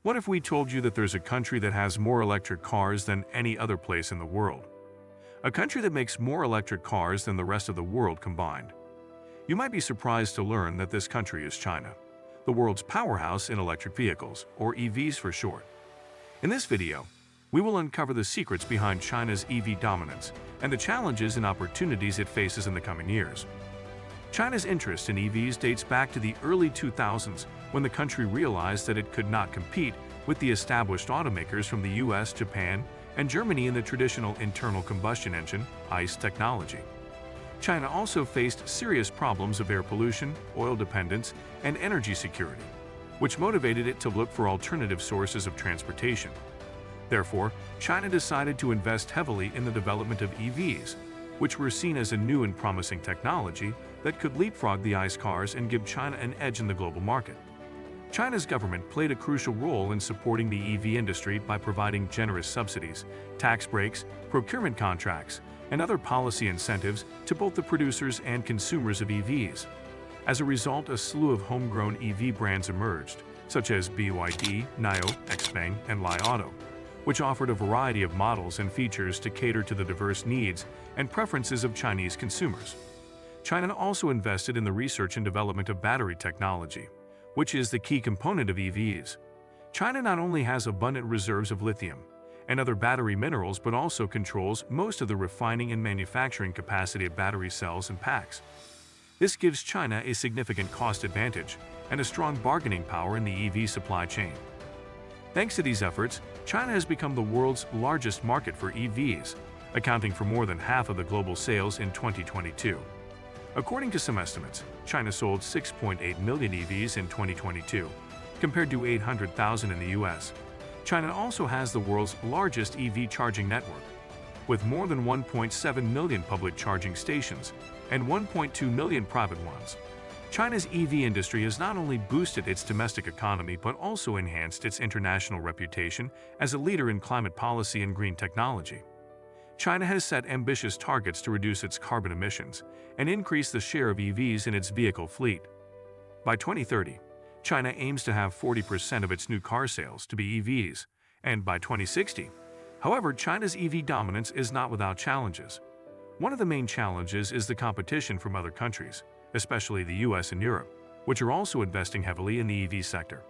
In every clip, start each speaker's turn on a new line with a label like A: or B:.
A: What if we told you that there's a country that has more electric cars than any other place in the world? A country that makes more electric cars than the rest of the world combined. You might be surprised to learn that this country is China, the world's powerhouse in electric vehicles, or EVs for short. In this video, we will uncover the secrets behind China's EV dominance and the challenges and opportunities it faces in the coming years. China's interest in EVs dates back to the early 2000s when the country realized that it could not compete with the established automakers from the US, Japan, and Germany in the traditional internal combustion engine (ICE) technology. China also faced serious problems of air pollution, oil dependence, and energy security, which motivated it to look for alternative sources of transportation. Therefore, China decided to invest heavily in the development of EVs, which were seen as a new and promising technology that could leapfrog the ICE cars and give China an edge in the global market. China's government played a crucial role in supporting the EV industry by providing generous subsidies, tax breaks, procurement contracts, and other policy incentives to both the producers and consumers of EVs. As a result, a slew of homegrown EV brands emerged, such as BYD, NIO, XPeng, and Li Auto, which offered a variety of models and features to cater to the diverse needs and preferences of Chinese consumers. China also invested in the research and development of battery technology, which is the key component of EVs. China not only has abundant reserves of lithium and other battery minerals but also controls most of the refining and manufacturing capacity of battery cells and packs. This gives China a significant cost advantage and a strong bargaining power in the EV supply chain. Thanks to these efforts, China has become the world's largest market for EVs, accounting for more than half of the global sales in 2022. According to some estimates, China sold 6.8 million EVs in 2022, compared to 800,000 in the US. China also has the world's largest EV charging network, with more than 1.7 million public charging stations and 1.2 million private ones. China's EV industry has not only boosted its domestic economy but also enhanced its international reputation as a leader in climate policy and green technology. China has set ambitious targets to reduce its carbon emissions and increase the share of EVs in its vehicle fleet. By 2030, China aims to have 40% of its new car sales to be EVs, and by 2060. However, China's EV dominance is not without challenges. One of the main challenges is the competition from other countries, especially the US and Europe, which are also investing heavily in the EV sector.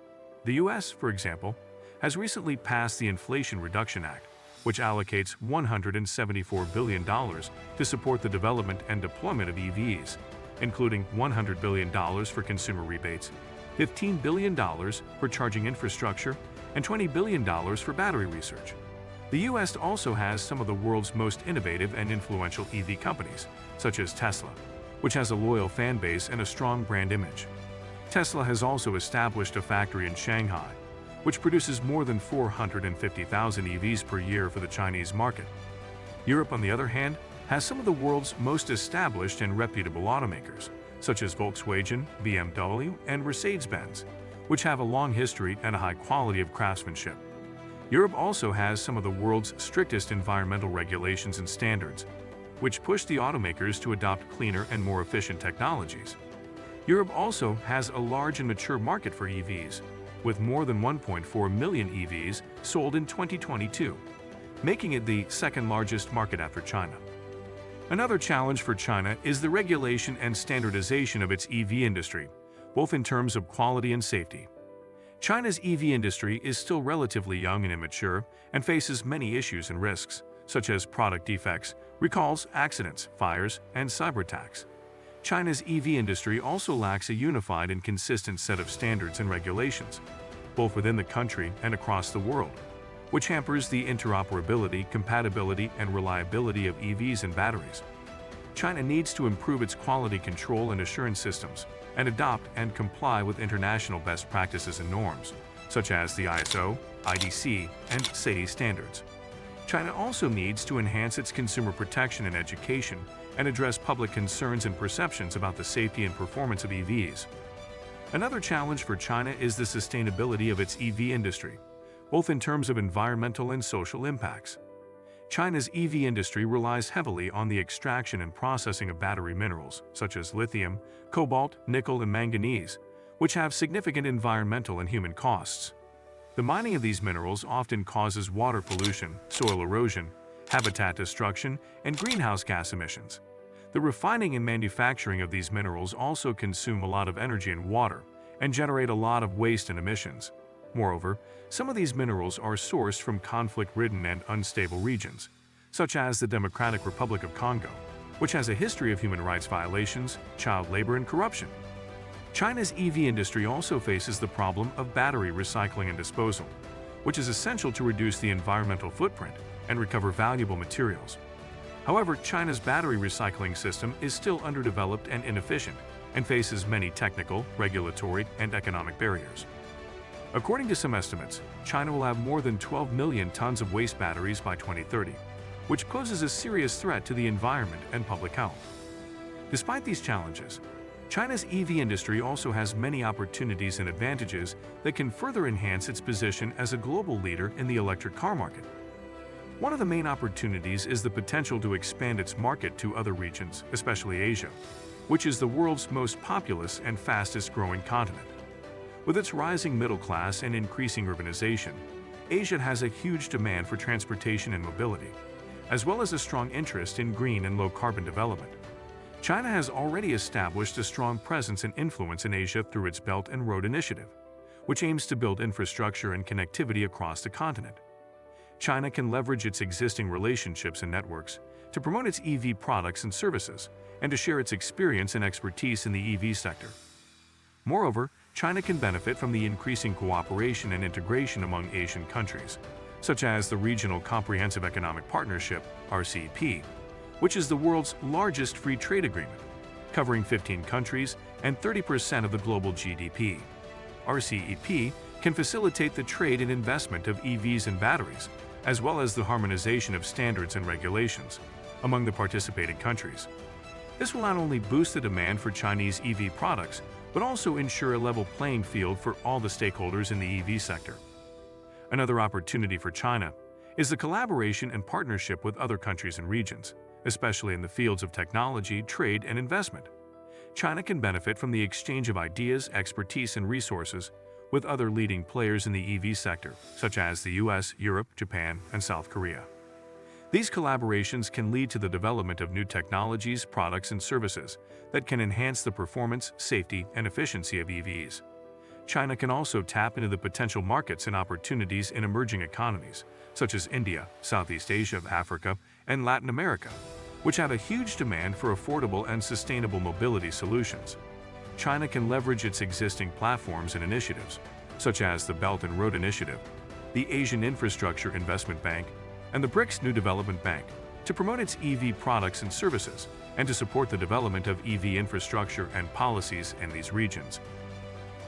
A: The US, for example, has recently passed the Inflation Reduction Act, which allocates $174 billion to support the development and deployment of EVs, including $100 billion for consumer rebates, $15 billion for charging infrastructure, and $20 billion for battery research. The US also has some of the world's most innovative and influential EV companies, such as Tesla, which has a loyal fan base and a strong brand image. Tesla has also established a factory in Shanghai, which produces more than 450,000 EVs per year for the Chinese market. Europe, on the other hand, has some of the world's most established and reputable automakers, such as Volkswagen, BMW, and Mercedes-Benz, which have a long history and a high quality of craftsmanship. Europe also has some of the world's strictest environmental regulations and standards, which push the automakers to adopt cleaner and more efficient technologies. Europe also has a large and mature market for EVs, with more than 1.4 million EVs sold in 2022, making it the second largest market after China. Another challenge for China is the regulation and standardization of its EV industry, both in terms of quality and safety. China's EV industry is still relatively young and immature and faces many issues and risks, such as product defects, recalls, accidents, fires, and cyber attacks. China's EV industry also lacks a unified and consistent set of standards and regulations, both within the country and across the world, which hampers the interoperability, compatibility, and reliability of EVs and batteries. China needs to improve its quality control and assurance systems and adopt and comply with international best practices and norms, such as the ISO, IDC, and SAE standards. China also needs to enhance its consumer protection and education and address public concerns and perceptions about the safety and performance of EVs. Another challenge for China is the sustainability of its EV industry, both in terms of environmental and social impacts. China's EV industry relies heavily on the extraction and processing of battery minerals, such as lithium, cobalt, nickel, and manganese, which have significant environmental and human costs. The mining of these minerals often causes water pollution, soil erosion, habitat destruction, and greenhouse gas emissions. The refining and manufacturing of these minerals also consume a lot of energy and water and generate a lot of waste and emissions. Moreover, some of these minerals are sourced from conflict-ridden and unstable regions, such as the Democratic Republic of Congo, which has a history of human rights violations, child labor, and corruption. China's EV industry also faces the problem of battery recycling and disposal, which is essential to reduce the environmental footprint and recover valuable materials. However, China's battery recycling system is still underdeveloped and inefficient and faces many technical, regulatory, and economic barriers. According to some estimates, China will have more than 12 million tons of waste batteries by 2030, which poses a serious threat to the environment and public health. Despite these challenges, China's EV industry also has many opportunities and advantages that can further enhance its position as a global leader in the electric car market. One of the main opportunities is the potential to expand its market to other regions, especially Asia, which is the world's most populous and fastest-growing continent. With its rising middle class and increasing urbanization, Asia has a huge demand for transportation and mobility, as well as a strong interest in green and low-carbon development. China has already established a strong presence and influence in Asia through its Belt and Road Initiative, which aims to build infrastructure and connectivity across the continent. China can leverage its existing relationships and networks to promote its EV products and services and to share its experience and expertise in the EV sector. Moreover, China can benefit from the increasing cooperation and integration among Asian countries, such as the Regional Comprehensive Economic Partnership, RCEP, which is the world's largest free trade agreement, covering 15 countries and 30% of the global GDP. RCEP can facilitate the trade and investment of EVs and batteries, as well as the harmonization of standards and regulations among the participating countries. This will not only boost the demand for Chinese EV products, but also ensure a level playing field for all the stakeholders in the EV sector. Another opportunity for China is the collaboration and partnership with other countries and regions, especially in the fields of technology, trade, and investment. China can benefit from the exchange of ideas, expertise, and resources with other leading players in the EV sector, such as the US, Europe, Japan, and South Korea. These collaborations can lead to the development of new technologies, products, and services that can enhance the performance, safety, and efficiency of EVs. China can also tap into the potential markets and opportunities in emerging economies, such as India, Southeast Asia, Africa, and Latin America, which have a huge demand for affordable and sustainable mobility solutions. China can leverage its existing platforms and initiatives, such as the Belt and Road Initiative, the Asian Infrastructure Investment Bank, and the BRICS New Development Bank, to promote its EV products and services and to support the development of EV infrastructure and policies in these regions.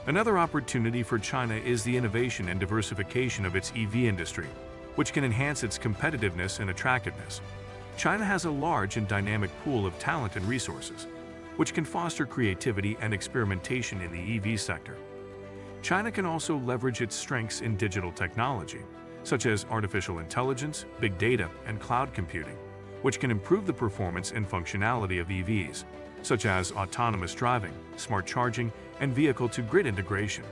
A: Another opportunity for China is the innovation and diversification of its EV industry, which can enhance its competitiveness and attractiveness. China has a large and dynamic pool of talent and resources, which can foster creativity and experimentation in the EV sector. China can also leverage its strengths in digital technology, such as artificial intelligence, big data, and cloud computing, which can improve the performance and functionality of EVs, such as autonomous driving, smart charging, and vehicle-to-grid integration.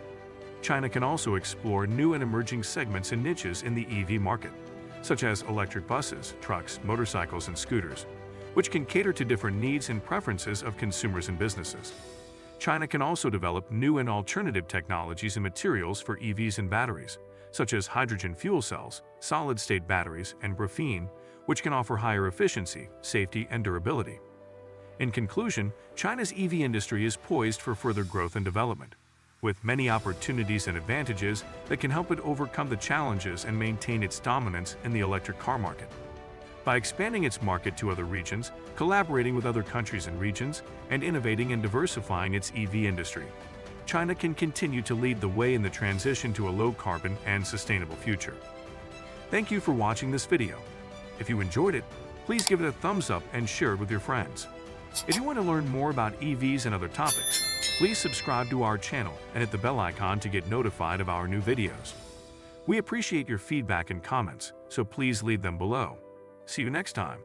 A: China can also explore new and emerging segments and niches in the EV market, such as electric buses, trucks, motorcycles, and scooters, which can cater to different needs and preferences of consumers and businesses. China can also develop new and alternative technologies and materials for EVs and batteries, such as hydrogen fuel cells, solid-state batteries, and graphene, which can offer higher efficiency, safety, and durability. In conclusion, China's EV industry is poised for further growth and development, with many opportunities and advantages that can help it overcome the challenges and maintain its dominance in the electric car market. By expanding its market to other regions, collaborating with other countries and regions, and innovating and diversifying its EV industry, China can continue to lead the way in the transition to a low-carbon and sustainable future. Thank you for watching this video. If you enjoyed it, please give it a thumbs up and share it with your friends. If you want to learn more about EVs and other topics, please subscribe to our channel and hit the bell icon to get notified of our new videos. We appreciate your feedback and comments, so please leave them below. See you next time.